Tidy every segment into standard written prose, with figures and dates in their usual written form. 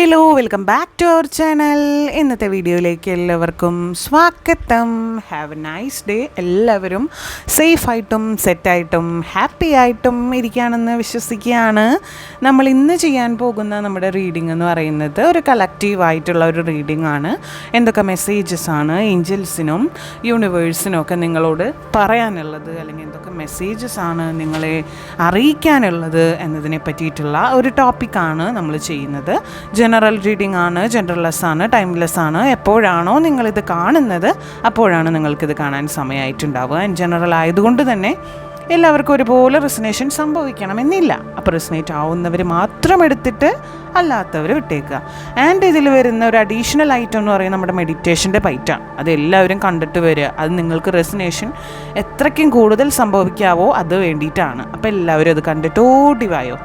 Hello, welcome back to our channel. ഇന്നത്തെ വീഡിയോയിലേക്ക് എല്ലാവർക്കും സ്വാഗതം. Have a nice day. എല്ലാവരും സേഫായിട്ടും സെറ്റായിട്ടും ഹാപ്പി ആയിട്ടും ഇരിക്കുകയാണെന്ന് വിശ്വസിക്കുകയാണ്. നമ്മൾ ഇന്ന് ചെയ്യാൻ പോകുന്ന നമ്മുടെ റീഡിംഗ് എന്ന് പറയുന്നത് ഒരു കളക്റ്റീവായിട്ടുള്ള ഒരു റീഡിംഗ് ആണ്. എന്തൊക്കെ മെസ്സേജസ് ആണ് ഏഞ്ചൽസിനും യൂണിവേഴ്സിനും ഒക്കെ നിങ്ങളോട് പറയാനുള്ളത്, അല്ലെങ്കിൽ എന്തൊക്കെ മെസ്സേജസ് ആണ് നിങ്ങളെ അറിയിക്കാനുള്ളത് എന്നതിനെ പറ്റിയിട്ടുള്ള ഒരു ടോപ്പിക്കാണ് നമ്മൾ ചെയ്യുന്നത്. ജനറൽ റീഡിംഗ് ആണ്, ജനറൽലെസ് ആണ്, ടൈംലെസ് ആണ്. എപ്പോഴാണോ നിങ്ങളിത് കാണുന്നത് അപ്പോഴാണ് നിങ്ങൾക്കിത് കാണാൻ സമയമായിട്ടുണ്ടാവുക. ജനറൽ ആയതുകൊണ്ട് തന്നെ എല്ലാവർക്കും ഒരുപോലെ റെസനേഷൻ സംഭവിക്കണമെന്നില്ല. അപ്പോൾ റെസനേറ്റ് ആവുന്നവർ മാത്രം എടുത്തിട്ട് അല്ലാത്തവർ വിട്ടേക്കുക. ആൻഡ് ഇതിൽ വരുന്ന ഒരു അഡീഷണൽ ഐറ്റം എന്ന് പറയുന്നത് നമ്മുടെ മെഡിറ്റേഷൻ്റെ പൈറ്റാണ്. അത് എല്ലാവരും കണ്ടിട്ട് വരിക. അത് നിങ്ങൾക്ക് റെസനേഷൻ എത്രയ്ക്കും കൂടുതൽ സംഭവിക്കാവോ അത് വേണ്ടിയിട്ടാണ്. അപ്പോൾ എല്ലാവരും അത് കണ്ടിട്ട് ഓടിവായോ.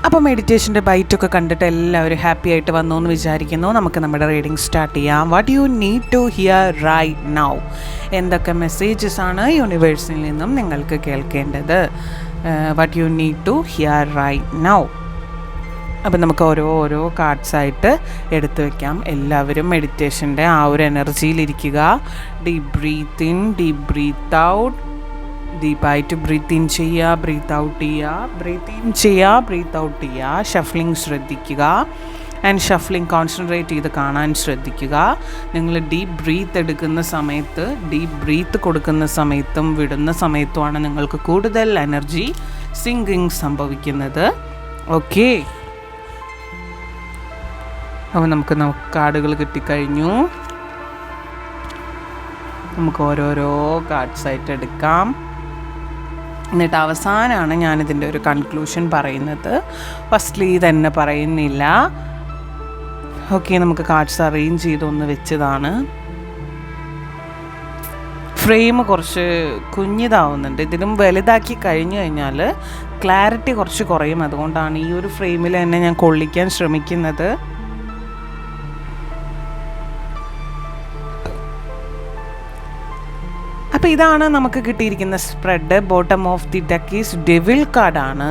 അപ്പോൾ മെഡിറ്റേഷൻ്റെ ബൈറ്റൊക്കെ കണ്ടിട്ട് എല്ലാവരും ഹാപ്പി ആയിട്ട് വന്നു എന്ന് വിചാരിക്കുന്നു. നമുക്ക് നമ്മുടെ റീഡിംഗ് സ്റ്റാർട്ട് ചെയ്യാം. What you need to hear right now. എന്തൊക്കെ മെസ്സേജസ് ആണ് യൂണിവേഴ്സിൽ നിന്നും നിങ്ങൾക്ക് കേൾക്കേണ്ടത്? What you need to hear right now. അപ്പം നമുക്ക് ഓരോ കാർഡ്സായിട്ട് എടുത്തു വയ്ക്കാം. എല്ലാവരും മെഡിറ്റേഷൻ്റെ ആ ഒരു എനർജിയിലിരിക്കുക. Deep breath in, deep breath out. ഡീപ്പായിട്ട് ബ്രീത്ത് ഇൻ ചെയ്യുക, ബ്രീത്ത് ഔട്ട് ചെയ്യുക, ബ്രീത്ത് ഇൻ ചെയ്യുക, ബ്രീത്ത് ഔട്ട് ചെയ്യുക. ഷഫ്ലിംഗ് ശ്രദ്ധിക്കുക. ആൻഡ് ഷഫ്ലിംഗ് കോൺസെൻട്രേറ്റ് ചെയ്ത് കാണാൻ ശ്രദ്ധിക്കുക. നിങ്ങൾ ഡീപ്പ് ബ്രീത്ത് എടുക്കുന്ന സമയത്ത്, ഡീപ്പ് ബ്രീത്ത് കൊടുക്കുന്ന സമയത്തും വിടുന്ന സമയത്തുമാണ് നിങ്ങൾക്ക് കൂടുതൽ എനർജി സിങ്കിങ് സംഭവിക്കുന്നത്. ഓക്കെ, അപ്പോൾ നമുക്ക് കാർഡുകൾ കിട്ടിക്കഴിഞ്ഞു. നമുക്ക് ഓരോരോ കാർഡ്സായിട്ട് എടുക്കാം. എന്നിട്ട് അവസാനമാണ് ഞാനിതിൻ്റെ ഒരു കൺക്ലൂഷൻ പറയുന്നത്. ഫസ്റ്റ്ലി തന്നെ പറയുന്നില്ല. ഓക്കെ, നമുക്ക് കാർഡ്സ് അറേഞ്ച് ചെയ്തൊന്ന് വെച്ചതാണ്. ഫ്രെയിം കുറച്ച് കുഞ്ഞിതാവുന്നുണ്ട്. ഇതിലും വലുതാക്കി കഴിഞ്ഞു കഴിഞ്ഞാൽ ക്ലാരിറ്റി കുറച്ച് കുറയും. അതുകൊണ്ടാണ് ഈ ഒരു ഫ്രെയിമിൽ തന്നെ ഞാൻ കൊള്ളിക്കാൻ ശ്രമിക്കുന്നത്. അപ്പോൾ ഇതാണ് നമുക്ക് കിട്ടിയിരിക്കുന്ന spread. Bottom of the deck is devil കാർഡാണ്.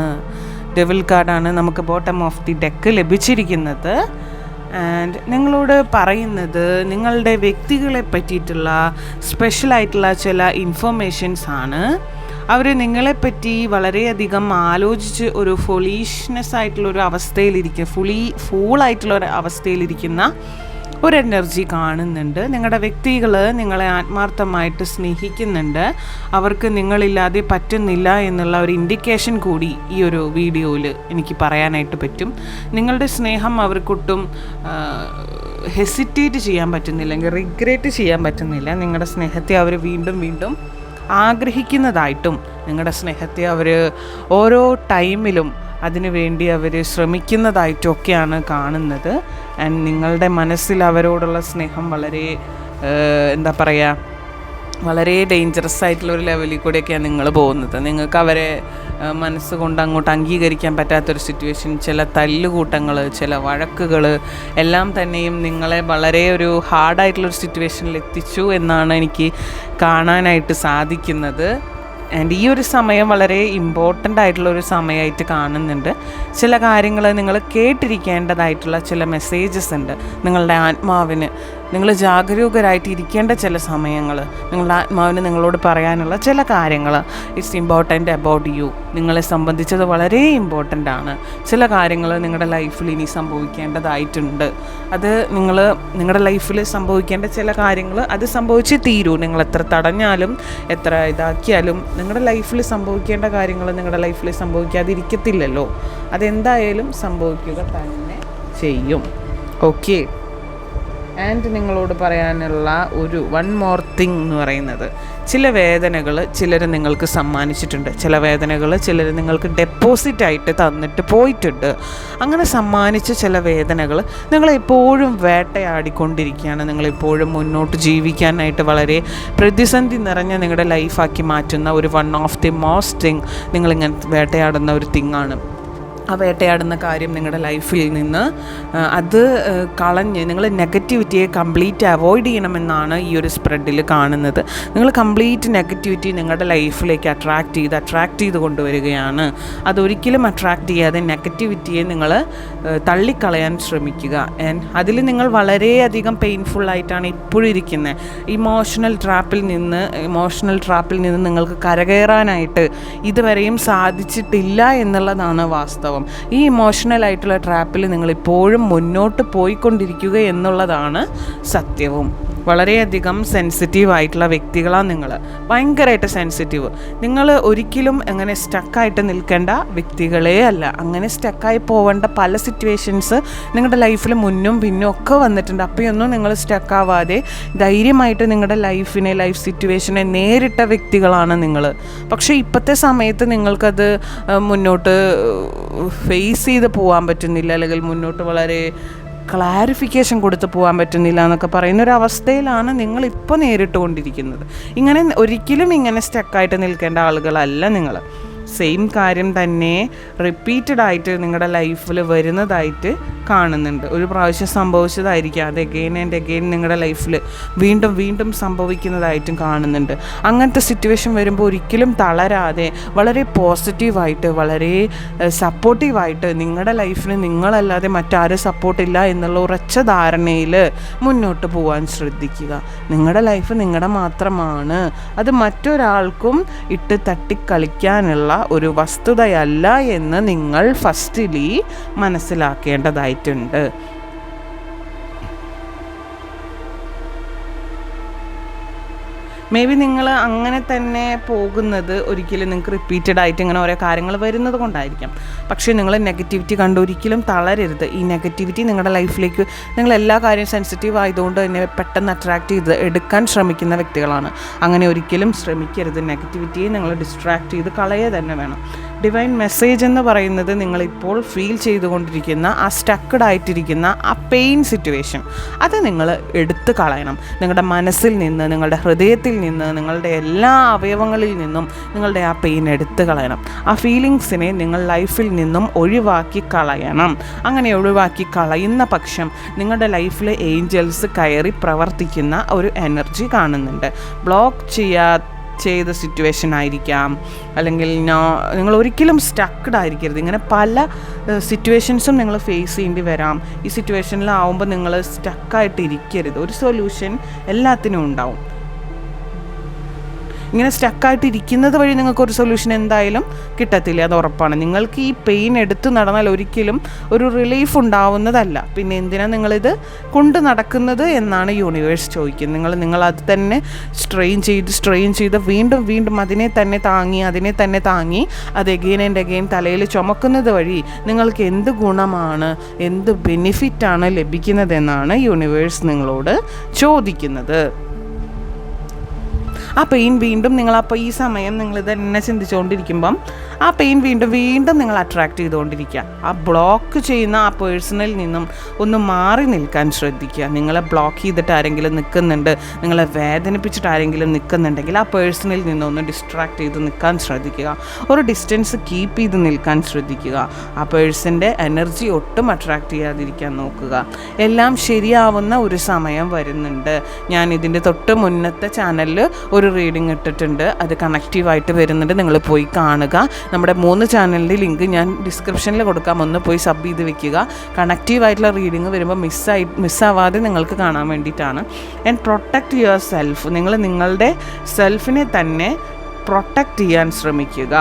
ഡെവിൾ കാർഡാണ് നമുക്ക് ബോട്ടം ഓഫ് ദി ഡെക്ക് ലഭിച്ചിരിക്കുന്നത്. ആൻഡ് നിങ്ങളോട് പറയുന്നത് നിങ്ങളുടെ വ്യക്തികളെ പറ്റിയിട്ടുള്ള സ്പെഷ്യലായിട്ടുള്ള ചില ഇൻഫർമേഷൻസ് ആണ്. അവർ നിങ്ങളെപ്പറ്റി വളരെയധികം ആലോചിച്ച് ഒരു ഫൊളീഷ്നെസ് ആയിട്ടുള്ളൊരു ഫൂളായിട്ടുള്ളൊരു അവസ്ഥയിലിരിക്കുന്ന ഒരു എനർജി കാണുന്നുണ്ട്. നിങ്ങളുടെ വ്യക്തികൾ നിങ്ങളെ ആത്മാർത്ഥമായിട്ട് സ്നേഹിക്കുന്നുണ്ട്. അവർക്ക് നിങ്ങളില്ലാതെ പറ്റുന്നില്ല എന്നുള്ള ഒരു ഇൻഡിക്കേഷൻ കൂടി ഈ ഒരു വീഡിയോയിൽ എനിക്ക് പറയാനായിട്ട് പറ്റും. നിങ്ങളുടെ സ്നേഹം അവർക്കൊട്ടും ഹെസിറ്റേറ്റ് ചെയ്യാൻ പറ്റുന്നില്ല, അല്ലെങ്കിൽ റിഗ്രറ്റ് ചെയ്യാൻ പറ്റുന്നില്ല. നിങ്ങളുടെ സ്നേഹത്തെ അവർ വീണ്ടും വീണ്ടും ആഗ്രഹിക്കുന്നതായിട്ടും നിങ്ങളുടെ സ്നേഹത്തെ അവർ ഓരോ ടൈമിലും അതിനു വേണ്ടി അവർ ശ്രമിക്കുന്നതായിട്ടൊക്കെയാണ് കാണുന്നത്. ആൻഡ് നിങ്ങളുടെ മനസ്സിൽ അവരോടുള്ള സ്നേഹം വളരെ വളരെ ഡേഞ്ചറസ് ആയിട്ടുള്ള ഒരു ലെവലിൽ കൂടെയൊക്കെയാണ് നിങ്ങൾ പോകുന്നത്. നിങ്ങൾക്ക് അവരെ മനസ്സുകൊണ്ട് അങ്ങോട്ട് അംഗീകരിക്കാൻ പറ്റാത്തൊരു സിറ്റുവേഷൻ, ചില തല്ലുകൂട്ടങ്ങൾ, ചില വഴക്കുകൾ എല്ലാം തന്നെയും നിങ്ങളെ വളരെ ഒരു ഹാർഡായിട്ടുള്ളൊരു സിറ്റുവേഷനിൽ എത്തിച്ചു എന്നാണ് എനിക്ക് കാണാനായിട്ട് സാധിക്കുന്നത്. ആൻഡ് ഈ ഒരു സമയം വളരെ ഇമ്പോർട്ടൻ്റ് ആയിട്ടുള്ളൊരു സമയമായിട്ട് കാണുന്നുണ്ട്. ചില കാര്യങ്ങൾ നിങ്ങൾ കേട്ടിരിക്കേണ്ടതായിട്ടുള്ള ചില മെസ്സേജസ് ഉണ്ട്. നിങ്ങളുടെ ആത്മാവിന് നിങ്ങൾ ജാഗരൂകരായിട്ട് ഇരിക്കേണ്ട ചില സമയങ്ങൾ, നിങ്ങളുടെ ആത്മാവിന് നിങ്ങളോട് പറയാനുള്ള ചില കാര്യങ്ങൾ. It's important about you. നിങ്ങളെ സംബന്ധിച്ചത് വളരെ ഇമ്പോർട്ടൻ്റ് ആണ്. ചില കാര്യങ്ങൾ നിങ്ങളുടെ ലൈഫിൽ ഇനി സംഭവിക്കേണ്ടതായിട്ടുണ്ട്. അത് നിങ്ങളുടെ ലൈഫിൽ സംഭവിക്കേണ്ട ചില കാര്യങ്ങൾ അത് സംഭവിച്ചേ തീരൂ. നിങ്ങൾ എത്ര തടഞ്ഞാലും എത്ര ഇതാക്കിയാലും നിങ്ങളുടെ ലൈഫിൽ സംഭവിക്കേണ്ട കാര്യങ്ങൾ നിങ്ങളുടെ ലൈഫിൽ സംഭവിക്കാതിരിക്കത്തില്ലല്ലോ. അതെന്തായാലും സംഭവിക്കുക തന്നെ ചെയ്യും. ഓക്കെ. ആൻഡ് നിങ്ങളോട് പറയാനുള്ള ഒരു വൺ മോർ തിങ് എന്ന് പറയുന്നത്, ചില വേദനകൾ ചിലർ നിങ്ങൾക്ക് സമ്മാനിച്ചിട്ടുണ്ട്. ചില വേദനകൾ ചിലർ നിങ്ങൾക്ക് ഡെപ്പോസിറ്റായിട്ട് തന്നിട്ട് പോയിട്ടുണ്ട്. അങ്ങനെ സമ്മാനിച്ച ചില വേദനകൾ നിങ്ങളെപ്പോഴും വേട്ടയാടിക്കൊണ്ടിരിക്കുകയാണ്. നിങ്ങളെപ്പോഴും മുന്നോട്ട് ജീവിക്കാനായിട്ട് വളരെ പ്രതിസന്ധി നിറഞ്ഞ നിങ്ങളുടെ ലൈഫാക്കി മാറ്റുന്ന ഒരു one of the most thing നിങ്ങളിങ്ങനെ വേട്ടയാടുന്ന ഒരു തിങ്ങാണ്. ആ വേട്ടയാടുന്ന കാര്യം നിങ്ങളുടെ ലൈഫിൽ നിന്ന് അത് കളഞ്ഞ് നിങ്ങൾ നെഗറ്റിവിറ്റിയെ കംപ്ലീറ്റ് അവോയ്ഡ് ചെയ്യണമെന്നാണ് ഈ ഒരു സ്പ്രെഡിൽ കാണുന്നത്. നിങ്ങൾ കംപ്ലീറ്റ് നെഗറ്റിവിറ്റി നിങ്ങളുടെ ലൈഫിലേക്ക് അട്രാക്റ്റ് ചെയ്ത് കൊണ്ടുവരികയാണ്. അതൊരിക്കലും അട്രാക്റ്റ് ചെയ്യാതെ നെഗറ്റിവിറ്റിയെ നിങ്ങൾ തള്ളിക്കളയാൻ ശ്രമിക്കുക. ആൻഡ് അതിൽ നിങ്ങൾ വളരെയധികം പെയിൻഫുള്ളായിട്ടാണ് ഇപ്പോഴും ഇരിക്കുന്നത്. ഇമോഷണൽ ട്രാപ്പിൽ നിന്ന് നിങ്ങൾക്ക് കരകയറാനായിട്ട് ഇതുവരെയും സാധിച്ചിട്ടില്ല എന്നുള്ളതാണ് വാസ്തവം. ഈ ഇമോഷണൽ ആയിട്ടുള്ള ട്രാപ്പിൽ നിങ്ങളിപ്പോഴും മുന്നോട്ട് പോയിക്കൊണ്ടിരിക്കുക എന്നുള്ളതാണ് സത്യവും. വളരെയധികം സെൻസിറ്റീവ് ആയിട്ടുള്ള വ്യക്തികളാണ് നിങ്ങൾ, ഭയങ്കരമായിട്ട് സെൻസിറ്റീവ്. നിങ്ങൾ ഒരിക്കലും അങ്ങനെ സ്റ്റക്കായിട്ട് നിൽക്കേണ്ട വ്യക്തികളേ അല്ല. അങ്ങനെ സ്റ്റക്കായി പോവേണ്ട പല സിറ്റുവേഷൻസ് നിങ്ങളുടെ ലൈഫിൽ മുന്നും പിന്നും ഒക്കെ വന്നിട്ടുണ്ട്. അപ്പോഴൊന്നും നിങ്ങൾ സ്റ്റക്കാവാതെ ധൈര്യമായിട്ട് നിങ്ങളുടെ ലൈഫ് സിറ്റുവേഷനെ നേരിട്ട വ്യക്തികളാണ് നിങ്ങൾ. പക്ഷേ ഇപ്പോഴത്തെ സമയത്ത് നിങ്ങൾക്കത് മുന്നോട്ട് ഫേസ് ചെയ്ത് പോകാൻ പറ്റുന്നില്ല, അല്ലെങ്കിൽ മുന്നോട്ട് വളരെ ക്ലാരിഫിക്കേഷൻ കൊടുത്ത് പോകാൻ പറ്റുന്നില്ല എന്നൊക്കെ പറയുന്നൊരവസ്ഥയിലാണ് നിങ്ങളിപ്പോൾ നേരിട്ടുകൊണ്ടിരിക്കുന്നത്. ഒരിക്കലും ഇങ്ങനെ സ്റ്റക്കായിട്ട് നിൽക്കേണ്ട ആളുകളല്ല നിങ്ങൾ. സെയിം കാര്യം തന്നെ റിപ്പീറ്റഡ് ആയിട്ട് നിങ്ങളുടെ ലൈഫിൽ വരുന്നതായിട്ട് കാണുന്നുണ്ട്. ഒരു പ്രാവശ്യം സംഭവിച്ചതായിരിക്കും അത് എഗെയിൻ ആൻഡ് എഗെയിൻ നിങ്ങളുടെ ലൈഫിൽ വീണ്ടും വീണ്ടും സംഭവിക്കുന്നതായിട്ടും കാണുന്നുണ്ട്. അങ്ങനത്തെ സിറ്റുവേഷൻ വരുമ്പോൾ ഒരിക്കലും തളരാതെ വളരെ പോസിറ്റീവായിട്ട് വളരെ സപ്പോർട്ടീവായിട്ട് നിങ്ങളുടെ ലൈഫിന് നിങ്ങളല്ലാതെ മറ്റാരും സപ്പോർട്ടില്ല എന്നുള്ള ഉറച്ച ധാരണയിൽ മുന്നോട്ട് പോകാൻ ശ്രദ്ധിക്കുക. നിങ്ങളുടെ ലൈഫ് നിങ്ങളുടെ മാത്രമാണ്. അത് മറ്റൊരാൾക്കും ഇട്ട് തട്ടിക്കളിക്കാനുള്ള ഒരു വസ്തുതയല്ല എന്ന് നിങ്ങൾ ഫസ്റ്റ്ലി മനസ്സിലാക്കേണ്ടതായിട്ടുണ്ട്. മേ ബി നിങ്ങൾ അങ്ങനെ തന്നെ പോകുന്നത് ഒരിക്കലും നിങ്ങൾക്ക് റിപ്പീറ്റഡ് ആയിട്ട് ഇങ്ങനെ ഓരോ കാര്യങ്ങൾ വരുന്നത് കൊണ്ടായിരിക്കാം. പക്ഷേ നിങ്ങൾ നെഗറ്റിവിറ്റി കണ്ട് ഒരിക്കലും തളരരുത്. ഈ നെഗറ്റിവിറ്റി നിങ്ങളുടെ ലൈഫിലേക്ക് നിങ്ങൾ എല്ലാ കാര്യവും സെൻസിറ്റീവ് ആയതുകൊണ്ട് തന്നെ പെട്ടെന്ന് അട്രാക്റ്റ് ചെയ്ത് എടുക്കാൻ ശ്രമിക്കുന്ന വ്യക്തികളാണ്. അങ്ങനെ ഒരിക്കലും ശ്രമിക്കരുത്. നെഗറ്റിവിറ്റിയെ നിങ്ങൾ ഡിസ്ട്രാക്റ്റ് ചെയ്ത് കളയുക തന്നെ വേണം. ഡിവൈൻ മെസ്സേജ് എന്ന് പറയുന്നത് നിങ്ങളിപ്പോൾ ഫീൽ ചെയ്തുകൊണ്ടിരിക്കുന്ന ആ സ്റ്റക്കഡ് ആയിട്ടിരിക്കുന്ന ആ പെയിൻ സിറ്റുവേഷൻ അത് നിങ്ങൾ എടുത്തു കളയണം. നിങ്ങളുടെ മനസ്സിൽ നിന്ന്, നിങ്ങളുടെ ഹൃദയത്തിൽ നിന്ന്, നിങ്ങളുടെ എല്ലാ അവയവങ്ങളിൽ നിന്നും നിങ്ങളുടെ ആ പെയിൻ എടുത്തു കളയണം. ആ ഫീലിങ്സിനെ നിങ്ങൾ ലൈഫിൽ നിന്നും ഒഴിവാക്കി കളയണം. അങ്ങനെ ഒഴിവാക്കി കളയുന്ന പക്ഷം നിങ്ങളുടെ ലൈഫിൽ ഏഞ്ചൽസ് കയറി പ്രവർത്തിക്കുന്ന ഒരു എനർജി കാണുന്നുണ്ട്. ബ്ലോക്ക് ചെയ്ത സിറ്റുവേഷൻ ആയിരിക്കാം, അല്ലെങ്കിൽ നിങ്ങൾ ഒരിക്കലും സ്റ്റക്ക്ഡ് ആയിരിക്കരുത്. ഇങ്ങനെ പല സിറ്റുവേഷൻസും നിങ്ങൾ ഫേസ് ചെയ്യേണ്ടി വരാം. ഈ സിറ്റുവേഷനിലാവുമ്പോൾ നിങ്ങൾ സ്റ്റക്കായിട്ട് ഇരിക്കരുത്. ഒരു സൊല്യൂഷൻ എല്ലാത്തിനും ഉണ്ടാവും. ഇങ്ങനെ സ്റ്റക്കായിട്ട് ഇരിക്കുന്നത് വഴി നിങ്ങൾക്കൊരു സൊല്യൂഷൻ എന്തായാലും കിട്ടത്തില്ല, അത് ഉറപ്പാണ്. നിങ്ങൾക്ക് ഈ പെയിൻ എടുത്ത് നടന്നാൽ ഒരിക്കലും ഒരു റിലീഫ് ഉണ്ടാവുന്നതല്ല. പിന്നെ എന്തിനാണ് നിങ്ങളിത് കൊണ്ട് നടക്കുന്നത് എന്നാണ് യൂണിവേഴ്സ് ചോദിക്കുന്നത്. നിങ്ങൾ അത് തന്നെ സ്ട്രെയിൻ ചെയ്ത് വീണ്ടും അതിനെ തന്നെ താങ്ങി അത് എഗെയിൻ ആൻഡ് എഗെയിൻ തലയിൽ ചുമക്കുന്നത് വഴി നിങ്ങൾക്ക് എന്ത് ഗുണമാണ്, എന്ത് ബെനിഫിറ്റാണ് ലഭിക്കുന്നതെന്നാണ് യൂണിവേഴ്സ് നിങ്ങളോട് ചോദിക്കുന്നത്. ആ പെയിൻ വീണ്ടും നിങ്ങളപ്പോൾ ഈ സമയം നിങ്ങൾ തന്നെ ചിന്തിച്ചുകൊണ്ടിരിക്കുമ്പം ആ പെയിൻ വീണ്ടും നിങ്ങൾ അട്രാക്റ്റ് ചെയ്തുകൊണ്ടിരിക്കുക. ആ ബ്ലോക്ക് ചെയ്യുന്ന ആ പേഴ്സണിൽ നിന്നും ഒന്ന് മാറി നിൽക്കാൻ ശ്രദ്ധിക്കുക. നിങ്ങളെ ബ്ലോക്ക് ചെയ്തിട്ട് ആരെങ്കിലും നിൽക്കുന്നുണ്ട്, നിങ്ങളെ വേദനിപ്പിച്ചിട്ട് ആരെങ്കിലും നിൽക്കുന്നുണ്ടെങ്കിൽ ആ പേഴ്സണിൽ നിന്നൊന്ന് ഡിസ്ട്രാക്ട് ചെയ്ത് നിൽക്കാൻ ശ്രദ്ധിക്കുക. ഒരു ഡിസ്റ്റൻസ് കീപ്പ് ചെയ്ത് നിൽക്കാൻ ശ്രദ്ധിക്കുക. ആ പേഴ്സൻ്റെ എനർജി ഒട്ടും അട്രാക്റ്റ് ചെയ്യാതിരിക്കാൻ നോക്കുക. എല്ലാം ശരിയാവുന്ന ഒരു സമയം വരുന്നുണ്ട്. ഞാൻ ഇതിൻ്റെ തൊട്ട് മുന്നത്തെ ചാനലിൽ ഒരു റീഡിങ് ഇട്ടിട്ടുണ്ട്, അത് കണക്റ്റീവായിട്ട് വരുന്നുണ്ട്, നിങ്ങൾ പോയി കാണുക. നമ്മുടെ 3 ചാനലിൻ്റെ ലിങ്ക് ഞാൻ ഡിസ്ക്രിപ്ഷനിൽ കൊടുക്കാം, ഒന്ന് പോയി സബ് ചെയ്ത് വെക്കുക. കണക്റ്റീവായിട്ടുള്ള റീഡിങ് വരുമ്പോൾ മിസ്സാവാതെ നിങ്ങൾക്ക് കാണാൻ വേണ്ടിയിട്ടാണ്. And protect your self. നിങ്ങൾ നിങ്ങളുടെ സെൽഫിനെ തന്നെ പ്രൊട്ടക്റ്റ് ചെയ്യാൻ ശ്രമിക്കുക.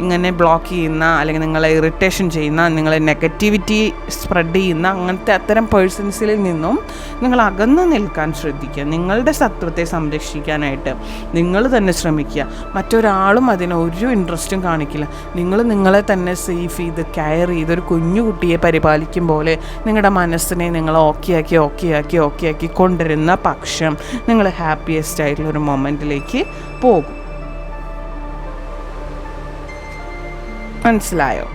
ഇങ്ങനെ ബ്ലോക്ക് ചെയ്യുന്ന, അല്ലെങ്കിൽ നിങ്ങളെ ഇറിറ്റേഷൻ ചെയ്യുന്ന, നിങ്ങളെ നെഗറ്റിവിറ്റി സ്പ്രെഡ് ചെയ്യുന്ന അങ്ങനത്തെ അത്തരം പേഴ്സൺസിൽ നിന്നും നിങ്ങൾ അകന്ന് നിൽക്കാൻ ശ്രദ്ധിക്കുക. നിങ്ങളുടെ സത്വത്തെ സംരക്ഷിക്കാനായിട്ട് നിങ്ങൾ തന്നെ ശ്രമിക്കുക. മറ്റൊരാളും അതിനൊരു ഇൻട്രസ്റ്റും കാണിക്കില്ല. നിങ്ങളെ തന്നെ സേഫ് ചെയ്ത് കെയർ ചെയ്ത് ഒരു കുഞ്ഞുകുട്ടിയെ പരിപാലിക്കും പോലെ നിങ്ങളുടെ മനസ്സിനെ നിങ്ങൾ ഓക്കെയാക്കി കൊണ്ടുവരുന്ന പക്ഷം നിങ്ങൾ ഹാപ്പിയസ്റ്റ് ആയിട്ടുള്ളൊരു മൊമെൻറ്റിലേക്ക് പോകും. മനസ്സിലായോ?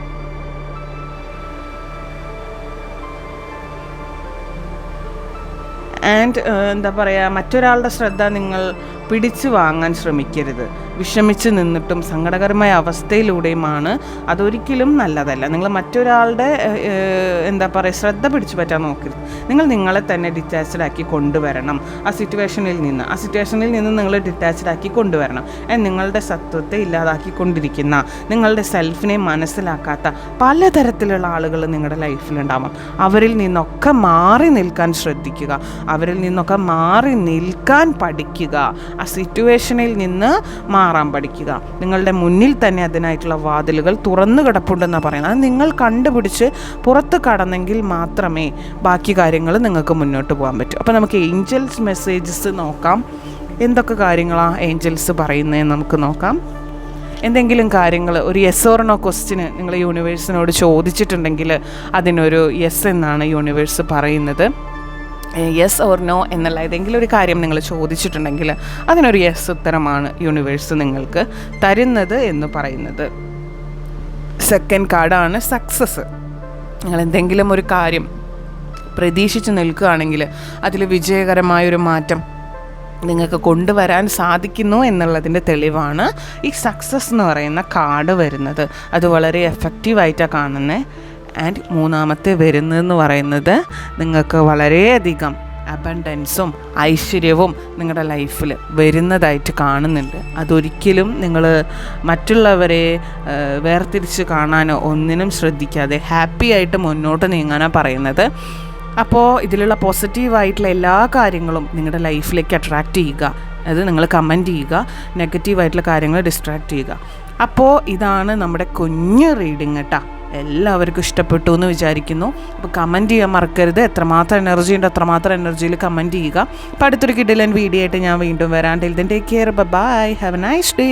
ആൻഡ് എന്താ പറയുക, മറ്റൊരാളുടെ ശ്രദ്ധ നിങ്ങൾ പിടിച്ചു വാങ്ങാൻ ശ്രമിക്കരുത്. വിഷമിച്ച് നിന്നിട്ടും സങ്കടകരമായ അവസ്ഥയിലൂടെയുമാണ്, അതൊരിക്കലും നല്ലതല്ല. നിങ്ങൾ മറ്റൊരാളുടെ എന്താ പറയുക ശ്രദ്ധ പിടിച്ചു പറ്റാൻ നോക്കരുത്. നിങ്ങൾ നിങ്ങളെ തന്നെ ഡിറ്റാച്ച്ഡ് ആക്കി കൊണ്ടുവരണം. ആ സിറ്റുവേഷനിൽ നിന്ന് നിങ്ങൾ ഡിറ്റാച്ച്ഡ് ആക്കി കൊണ്ടുവരണം. നിങ്ങളുടെ സത്വത്തെ ഇല്ലാതാക്കിക്കൊണ്ടിരിക്കുന്ന, നിങ്ങളുടെ സെൽഫിനെ മനസ്സിലാക്കാത്ത പലതരത്തിലുള്ള ആളുകൾ നിങ്ങളുടെ ലൈഫിലുണ്ടാവാം. അവരിൽ നിന്നൊക്കെ മാറി നിൽക്കാൻ ശ്രദ്ധിക്കുക. അവരിൽ നിന്നൊക്കെ മാറി നിൽക്കാൻ പഠിക്കുക. ആ സിറ്റുവേഷനിൽ നിന്ന് മാറാൻ പഠിക്കുക. നിങ്ങളുടെ മുന്നിൽ തന്നെ അതിനായിട്ടുള്ള വാതിലുകൾ തുറന്നു കിടപ്പുണ്ടെന്നാണ് പറയുന്നത്. അത് നിങ്ങൾ കണ്ടുപിടിച്ച് പുറത്ത് കടന്നെങ്കിൽ മാത്രമേ ബാക്കി കാര്യങ്ങൾ നിങ്ങൾക്ക് മുന്നോട്ട് പോകാൻ പറ്റൂ. അപ്പോൾ നമുക്ക് ഏഞ്ചൽസ് മെസ്സേജസ് നോക്കാം. എന്തൊക്കെ കാര്യങ്ങളാണ് ഏഞ്ചൽസ് പറയുന്നതെന്ന് നമുക്ക് നോക്കാം. എന്തെങ്കിലും കാര്യങ്ങൾ ഒരു യെസ് ഓർ നോ ക്വസ്റ്റ്യന് നിങ്ങൾ യൂണിവേഴ്സിനോട് ചോദിച്ചിട്ടുണ്ടെങ്കിൽ അതിനൊരു യെസ് എന്നാണ് യൂണിവേഴ്സ് പറയുന്നത്. യെസ് ഓർ നോ എന്നുള്ള ഏതെങ്കിലും ഒരു കാര്യം നിങ്ങൾ ചോദിച്ചിട്ടുണ്ടെങ്കിൽ അതിനൊരു യെസ് ഉത്തരമാണ് യൂണിവേഴ്സ് നിങ്ങൾക്ക് തരുന്നത് എന്ന് പറയുന്നത്. സെക്കൻഡ് കാർഡാണ് സക്സസ്. നിങ്ങൾ എന്തെങ്കിലും ഒരു കാര്യം പ്രതീക്ഷിച്ച് നിൽക്കുകയാണെങ്കിൽ അതിൽ വിജയകരമായൊരു മാറ്റം നിങ്ങൾക്ക് കൊണ്ടുവരാൻ സാധിക്കുന്നു എന്നുള്ളതിൻ്റെ തെളിവാണ് ഈ സക്സസ് എന്ന് പറയുന്ന കാർഡ് വരുന്നത്. അത് വളരെ എഫക്റ്റീവായിട്ടാണ് കാണുന്നത്. ആൻഡ് മൂന്നാമത്തെ വരുന്നതെന്ന് പറയുന്നത് നിങ്ങൾക്ക് വളരെയധികം അബണ്ടൻസും ഐശ്വര്യവും നിങ്ങളുടെ ലൈഫിൽ വരുന്നതായിട്ട് കാണുന്നുണ്ട്. അതൊരിക്കലും നിങ്ങൾ മറ്റുള്ളവരെ വേർതിരിച്ച് കാണാനോ ഒന്നിനും ശ്രദ്ധിക്കാതെ ഹാപ്പി ആയിട്ട് മുന്നോട്ട് നീങ്ങാനാണ് പറയുന്നത്. അപ്പോൾ ഇതിലുള്ള പോസിറ്റീവായിട്ടുള്ള എല്ലാ കാര്യങ്ങളും നിങ്ങളുടെ ലൈഫിലേക്ക് അട്രാക്റ്റ് ചെയ്യുക. അത് നിങ്ങൾ കമൻറ്റ് ചെയ്യുക. നെഗറ്റീവായിട്ടുള്ള കാര്യങ്ങൾ ഡിസ്ട്രാക്റ്റ് ചെയ്യുക. അപ്പോൾ ഇതാണ് നമ്മുടെ കുഞ്ഞ് റീഡിങ് കേട്ടോ. എല്ലാവർക്കും ഇഷ്ടപ്പെട്ടു എന്ന് വിചാരിക്കുന്നു. അപ്പോൾ കമൻറ്റ് ചെയ്യാൻ മറക്കരുത്. എത്രമാത്രം എനർജി ഉണ്ട് അത്രമാത്രം എനർജിയിൽ കമൻറ്റ് ചെയ്യുക. അപ്പോൾ അടുത്തൊരു കിടിലൻ വീഡിയോ ആയിട്ട് ഞാൻ വീണ്ടും വരാം. Till then take care. Bye. Have a nice day.